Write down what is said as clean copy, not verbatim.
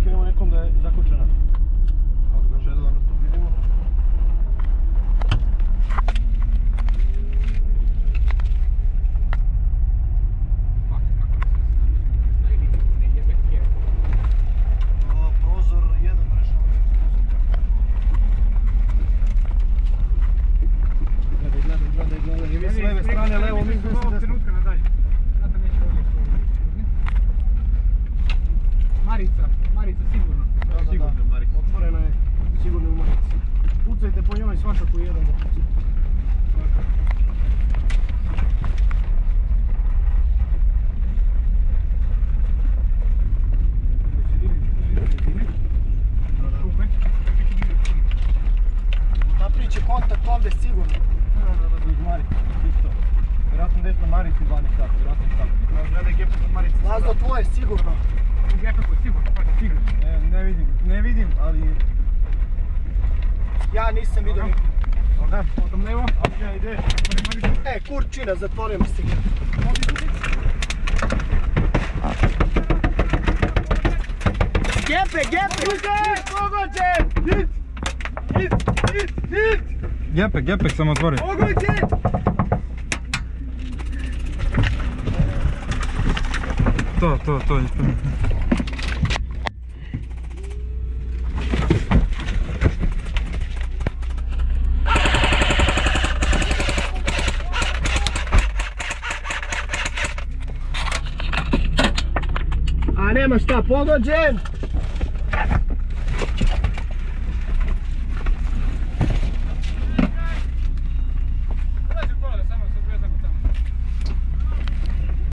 skinemo nekom da je zaključena. Ako ga žele da to vidimo. Prozor 1 rešava. Gledaj. Vi s leve strane, levo, mi s desne. Trenutka nadalje. Znate neće ovdje što ovdje. Marica sigurno. Da, Marica. Otvorena je, sigurno u Marici. Pucajte po njoj svakako jedan da pucajte. Napravit će kontakt ovdje sigurno. Iz Marice, isto. Vjerojatno desno Marici vani sad, vjerojatno tako. Gledaj gepa kod Marice. Lazdo tvoje sigurno. Ne vidim, ali... Ja nisam vidio nikog. Odam levo. Ja ide. Kurčina, zatvorimo se. Gepe! Pogođen! Hit! Gepek samo otvori. Pogođen! To isto. A nema šta, pogođen!